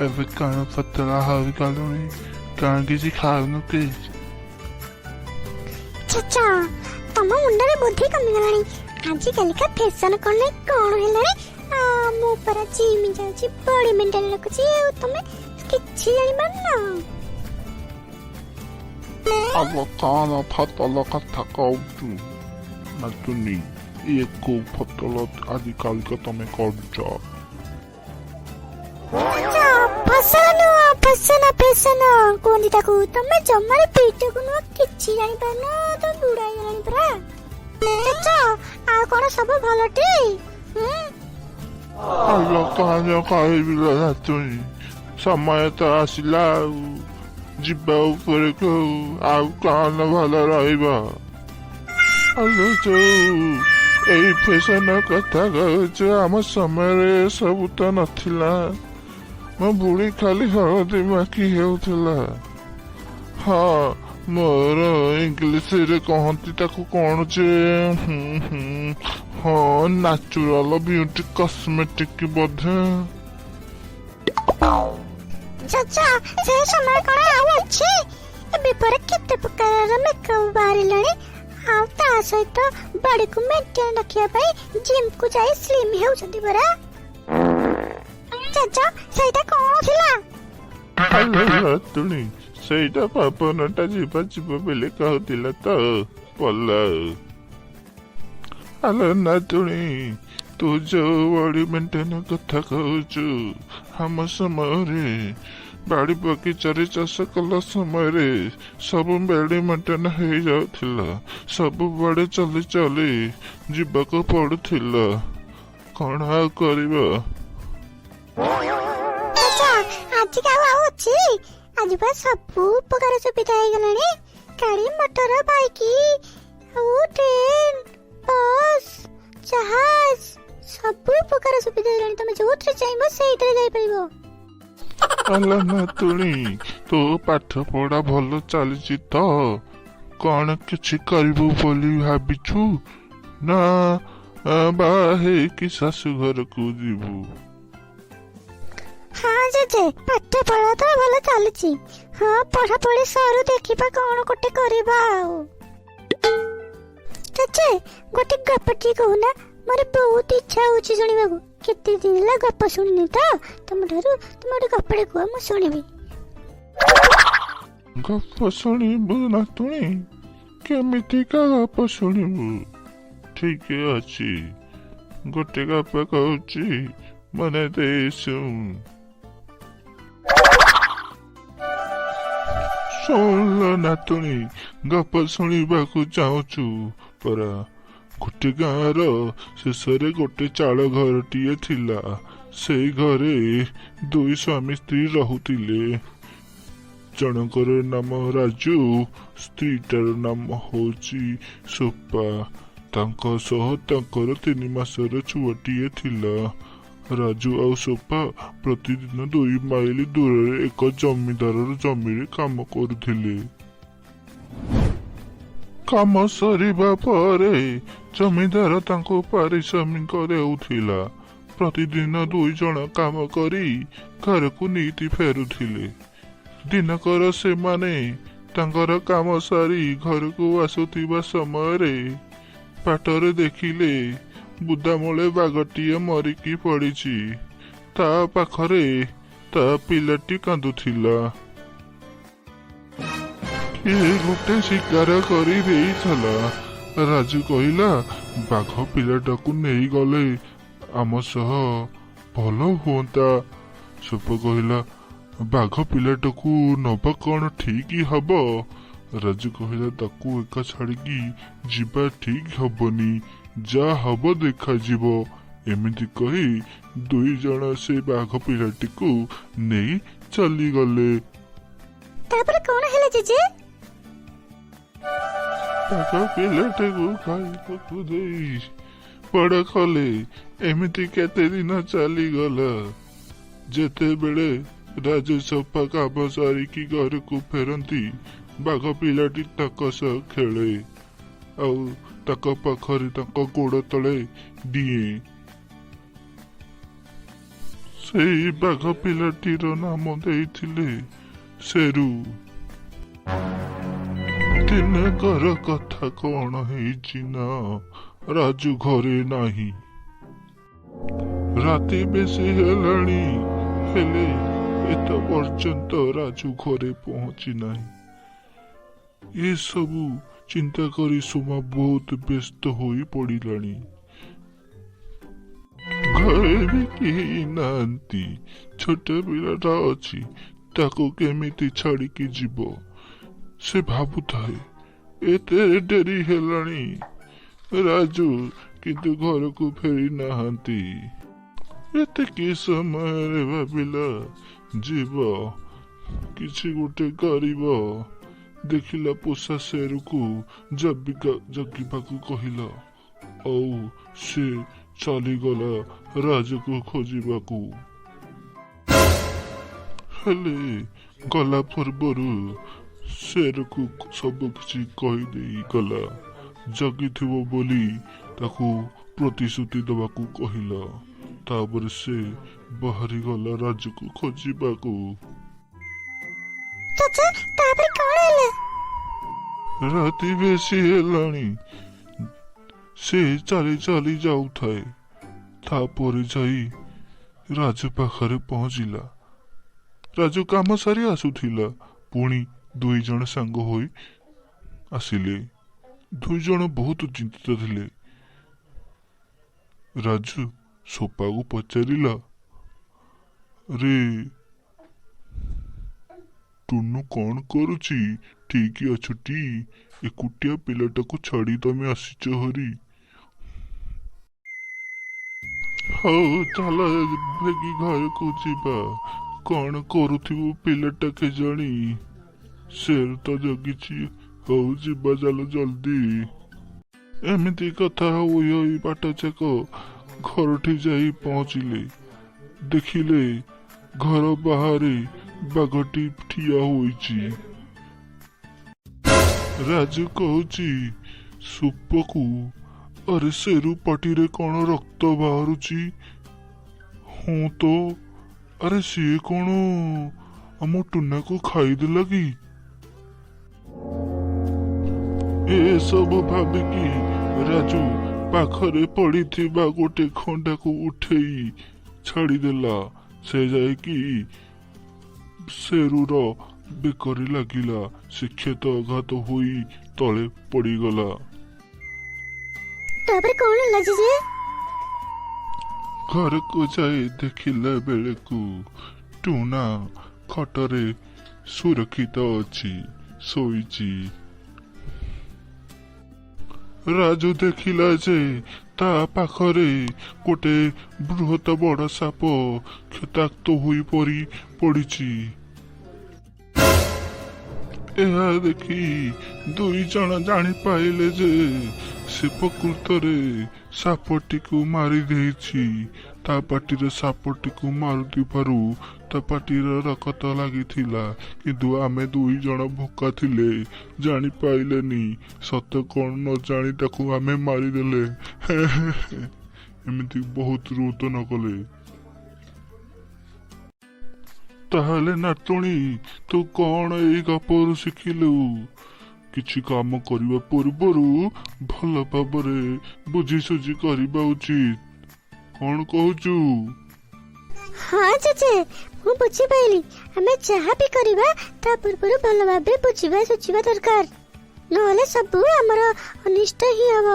ଏବେ କାଣ ପତଳା ହୋଇଗଲୁଣି, କାଣ କିଛି ଖାଉନୁ କି? ଚାଚା ତମ ମୁଣ୍ଡରେ ବୁଦ୍ଧି କମିଗଲାଣି। ଆଜି କାଲିକା ଫ୍ୟାସନ କଣ ହେଲାଣି? ମୁଁ ପରା ଜିମ୍ ଯାଉଛି, ବଡି ମେଣ୍ଟେନ ରଖୁଛି, ଆଉ ତମେ କିଛି ଜାଣିପାରୁନ। ଆଗ କାଣ ଫତଲ କଥା କହୁଛୁ ନାତୁନି? ଇଏ କୋଉ ଫତଲ ଆଜିକାଲିକା ତମେ କରୁଛ? ଫସନ କୁହନ୍ତି ତାକୁ। ତମେ ଜମାରେ ପେଟକୁ ନୁହଁ, କିଛି ଜାଣିପାରୁନ। ତ ବୁଢା ହେଇଗଲାଣି ପରା। ଚାଚା ଆଉ କଣ ସବୁ ଭଲଟି? ଆଗ କାଣ କହିବି ନାତୁନି, ସମୟ ତ ଆସିଲା ଆଉ ଯିବା ଉପରକୁ, ଆଉ କାଣ ଭଲ ରହିବ? ଆଲୋ ଯୋଉ ଏଇ ଫ୍ୟାସନ କଥା କହୁଛୁ, ଆମ ସମୟରେ ସବୁ ତ ନଥିଲା। ମୋ ବୁଢ଼ୀ ଖାଲି ହଳଦୀ ମାଖି ହେଉଥିଲା। ହଁ, ମୋର ଇଂଲିଶରେ କହନ୍ତି ତାକୁ କଣ ଯେ, ହଁ ନ୍ୟାଚୁରାଲ ବିୟୁଟି କସ୍ମେଟିକ ବୋଧେ। ଚାଚା ସେ ସମୟ କଣ ଆଉ ଅଛି? ଏବେ ପରେ କେତେ ପ୍ରକାରର ମେକଅପ୍ ବାହାରିଲାଣି। ଆଉ ତା ସହିତ ବଡିକୁ ମେଣ୍ଟେନ ରଖିବା ପାଇଁ ଜିମ୍କୁ ଯାଇ ସ୍ଲିମ୍ ହେଉଛନ୍ତି ପରା। ଚାଚା ସେଇଟା କଣ ଥିଲା? ନାତୁଣି ସେଇଟା ପବନଟା ଯିବ ବୋଲି କହୁଥିଲା ତ ପଲ। ଆଲୋ ନାତୁଣି, ତୁ ଯୋଉ ବଡି ମେଣ୍ଟେନ କଥା କହୁଛୁ, ଆମ ସମୟରେ ବାଡ଼ି ବଗିଚାରେ ଚାଷ କଲା ସମୟରେ ସବୁ ବଡି ମେଣ୍ଟେନ ହେଇଯାଉଥିଲା। ସବୁବେଳେ ଚଲି ଚଲି ଯିବାକୁ ପଡୁଥିଲା। କଣ ଆଉ କରିବ? ଆଜିକା ଆଉ ଅଛି? ଆଜି ପା ସବୁ ପ୍ରକାର ସୁବିଧା ହେଇଗଲାଣି। ଗାଡି ମଟର, ବାଇକ, ଆଉ ଟ୍ରେନ, ବସ୍, ଜାହାଜ, ସବୁ ପ୍ରକାର ସୁବିଧା ହେଇଗଲାଣି। ତମେ ଯୋଉଥିରେ ଚାହିଁବ ସେଇଥିରେ ଯାଇପାରିବ। ଆଲୋ ନାତୁଣି, ତୋ ପାଠ ପଢା ଭଲ ଚାଲିଛି ତ? କଣ କିଛି କରିବୁ ବୋଲି ଭାବିଛୁ ନା ବାହା ହେଇକି ଶାଶୁ ଘରକୁ ଯିବୁ? ହଁ ଜେଜେ, ପାଠ ପଢା ତ ଭଲ ଚାଲିଛି। ହଁ, ପଢାପଢି ସରୁ, ଦେଖିବା କଣ ଗୋଟେ କରିବା ଆଉ। ଜେଜେ ଗୋଟେ ଗପ ଟିକେ କହୁନା, ମୋର ବହୁତ ଇଚ୍ଛା ହଉଛି ଶୁଣିବାକୁ। କେତେ ଦିନ ହେଲା ଗପ ଶୁଣିନି ତ ତମଠାରୁ। ତମେ ଗୋଟେ ଗପଟେ କୁହ, ମୁଁ ଶୁଣିବି। ଗପ ଶୁଣିବୁ ନାତୁଣି? କେମିତିକା ଗପ ଶୁଣିବୁ? ଠିକ ଅଛି, ଗୋଟେ ଗପ କହୁଛି, ମନେ ଦେଇ ଶୁଣ। ଶୁଣିଲ ନାତୁଣି, ଗପ ଶୁଣିବାକୁ ଚାହୁଁଛୁ ପରା? ଗୋଟେ ଗାଁର ଶେଷରେ ଗୋଟେ ଚାଳ ଘରଟିଏ ଥିଲା। ସେଇ ଘରେ ଦୁଇ ସ୍ୱାମୀ ସ୍ତ୍ରୀ ରହୁଥିଲେ। ଜଣଙ୍କର ନାମ ରାଜୁ, ସ୍ତ୍ରୀଟାର ନାମ ହଉଛି ସୋପା। ତାଙ୍କ ସହ ତାଙ୍କର 3 ମାସର ଛୁଆଟିଏ ଥିଲା। ରାଜୁ ଆଉ ସୋପା ପ୍ରତିଦିନ 2 ମାଇଲ ଦୂରରେ ଏକ ଜମିଦାରର ଜମିରେ କାମ କରୁଥିଲେ। କାମ ସରିବା ପରେ ଜମିଦାର ତାଙ୍କୁ ପାରିଶ୍ରମିକ ଦେଉଥିଲା। ପ୍ରତିଦିନ 2 ଜଣ କାମ କରି ଘରକୁ ନିତି ଫେରୁଥିଲେ। ଦିନକର ସେମାନେ ତାଙ୍କର କାମ ସାରି ଘରକୁ ଆସୁଥିବା ସମୟରେ ବାଟରେ ଦେଖିଲେ ବୁଦାମୂଳେ ବାଘଟିଏ ମରିକି ପଡ଼ିଛି। ତା ପାଖରେ ତା ପିଲାଟି କାନ୍ଦୁଥିଲା। କିଏ ଗୋଟେ ଶିକାର କରି ଦେଇଥିଲା। ରାଜୁ କହିଲା, ବାଘ ପିଲାଟାକୁ ନେଇଗଲେ ଆମ ସହ ଭଲ ହୁଅନ୍ତା। ସୋପ କହିଲା, ବାଘ ପିଲାଟାକୁ ନବା କଣ ଠିକ ହବ? ରାଜୁ କହିଲା, ତାକୁ ଏକା ଛାଡ଼ିକି ଯିବା ଠିକ ହବନି, ଯାହା ହବ ଦେଖାଯିବ। ଏମିତି କହି 2 ଜଣ ସେ ବାଘ ପିଲାଟିକୁ ନେଇ ଚାଲିଗଲେ। ତାପରେ କଣ ହେଲା ଜେଜେ? ବାଘ ପିଲାଟାକୁ ଖାଇବାକୁ ଦେଇ ବଡ କଲେ। ଏମିତି କେତେ ଦିନ ଚାଲିଗଲା। ଯେତେବେଳେ ରାଜୁ ସୋପା କାମ ସାରିକି ଘରକୁ ଫେରନ୍ତି, ବାଘ ପିଲାଟି ତାଙ୍କ ସହ ଖେଳେ, ଆଉ ତାଙ୍କ ପାଖରେ ତାଙ୍କ ଗୋଡ଼ ତଳେ ଡିଏ। ସେଇ ବାଘ ପିଲାଟିର ନାମ ଦେଇଥିଲେ ସେରୁ। ଦିନକର କଥା କଣ ହେଇଛି ନା ରାଜୁ ଘରେ ନାହିଁ। ରାତି ବେଶୀ ହେଲାଣି, ହେଲେ ଏତେ ପର୍ଯ୍ୟନ୍ତ ରାଜୁ ଘରେ ପହଞ୍ଚି ନାହିଁ। ଏସବୁ ଚିନ୍ତା କରି ସୁମା ବହୁତ ବ୍ୟସ୍ତ ହୋଇ ପଡ଼ିଲାଣି। ଘରେ ବି କେହି ନାହାନ୍ତି, ଛୋଟ ପିଲାଟା ଅଛି, ତାକୁ କେମିତି ଛାଡ଼ିକି ଯିବ ସେ ଭାବୁଥାଏ। ଏତେ ଡେରି ହେଲାଣି, ରାଜୁ କିନ୍ତୁ ଘରକୁ ଫେରି ନାହାନ୍ତି। ଏତିକି ସମୟରେ ଭାବିଲା ଯିବ, କିଛି ଗୋଟେ କରିବ। ଦେଖିଲା ପୋଷା ସେରୁକୁ ଜଗିବାକୁ କହିଲା, ଆଉ ସେ ଚାଲିଗଲା ରାଜୁକୁ ଖୋଜିବାକୁ। ହେଲେ ଗଲା ପୂର୍ବରୁ ସେରୁକୁ ସବୁ କିଛି କହିଦେଇ ଗଲା। ଜଗିଥିବ ବୋଲି ତାକୁ ପ୍ରତିଶ୍ରୁତି ଦେବାକୁ କହିଲା। ତାପରେ ସେ ବାହାରି ଗଲା ରାଜୁକୁ ଖୋଜିବାକୁ। ଚାଚା ତାପରେ କଣ ହେଲା? ରାତି ବେଶୀ ହେଲାଣି, ସେ ଚାଲି ଚାଲି ଯାଉଥାଏ। ତାପରେ ଯାଇ ରାଜୁ ପାଖରେ ପହଞ୍ଚିଲା। ରାଜୁ କାମ ସାରି ଆସୁଥିଲା। ପୁଣି ଦୁଇ ଜଣ ସାଙ୍ଗ ହୋଇ ଆସିଲେ। ଦୁଇ ଜଣ ବହୁତ ଚିନ୍ତିତ ଥିଲେ। ରାଜୁ ସୋପାକୁ ପଚାରିଲା, ରେ ଟୁନୁ କଣ କରୁଛି? ଠିକ୍ ଅଛଟି? ଏକୁଟିଆ ପିଲାଟାକୁ ଛାଡ଼ି ତମେ ଆସିଛ ହରି। ହଉ ଚାଲ ବେଗି ଘରକୁ ଯିବା। କଣ କରୁଥିବୁ ପିଲାଟା କେଜାଣି, ସେ ତ ଜଗିଛି। ହଉ ଯିବା ଚାଲ ଜଲ୍ଦି। ଏମିତି କଥା ହୋଇ ହୋଇ ବାଟ ଯାକ ଘରଠି ଯାଇ ପହଞ୍ଚିଲେ। ଦେଖିଲେ ଘର ବାହାରେ ବାଘଟି ଠିଆ ହୋଇଛି। ରାଜୁ କହୁଛି ସୁପକୁ, ଆରେ ସେରୁ ପାଟିରେ କଣ ରକ୍ତ ବାହାରୁଛି? ହଁ ତ, ଆରେ ସିଏ କଣ ଆମ ଟୁନାକୁ ଖାଇଦେଲା କି? ଏସବୁ ଭାବିକି ରାଜୁ ପାଖରେ ପଡ଼ିଥିବା ଗୋଟେ ଖଣ୍ଡାକୁ ଉଠେଇ ଛାଡ଼ିଦେଲା। ସେ ଯାଇକି ସେରୁର ବେକରେ ଲାଗିଲା। ସେ କ୍ଷତାଘାତ ହୋଇ ତଳେ ପଡ଼ିଗଲା। ତାପରେ କଣ ହେଲା ଜେଜେ? ଘରକୁ ଯାଇ ଦେଖିଲା ବେଳକୁ ଟୁନା ଖଟରେ ସୁରକ୍ଷିତ ଅଛି, ଶୋଇଛି। ରାଜୁ ଦେଖିଲା ଯେ ତା ପାଖରେ ଗୋଟେ ବୃହତ ବଡ଼ ସାପ କ୍ଷତାକ୍ତ ହୋଇ ପଡ଼ିଛି। ଏହା ଦେଖି ଦୁଇ ଜଣ ଜାଣିପାରିଲେ ଯେ ସେ ପ୍ରକୃତରେ ସାପଟିକୁ ମାରି ଦେଇଛି। ତା ପାଟିରେ ସାପଟିକୁ ମାରୁଥିବାରୁ ତା ପାଟିର ରକ୍ତ ଲାଗିଥିଲା। କିନ୍ତୁ ଆମେ ଦୁଇ ଜଣ ଭୋକା ଥିଲେ, ଜାଣିପାରିଲେନି। ସତ କଣ ନ ଜାଣି ତାକୁ ଆମେ ମାରିଦେଲେ। ଏମିତି ବହୁତ ରୋଦନ କଲେ। ତାହେଲେ ନାତୁଣୀ, ତୁ କଣ ଏଇ ଗପରୁ ଶିଖିଲୁ? କିଛି କାମ କରିବା ପୂର୍ବରୁ ଭଲ ଭାବରେ ବୁଝିସୁଝି କରିବା ଉଚିତ। କଣ କହୁଛୁ? ହଁ ଜେଜେ, ମୁଁ ବୁଝିପାରିଲି। ଆମେ ଯାହା ବି କରିବା ତା ପୂର୍ବରୁ ଭଲ ଭାବେ ବୁଝିବା ସୁଝିବା ଦରକାର, ନହେଲେ ସବୁ ଆମର ଅନିଷ୍ଟ ହିଁ ହବ।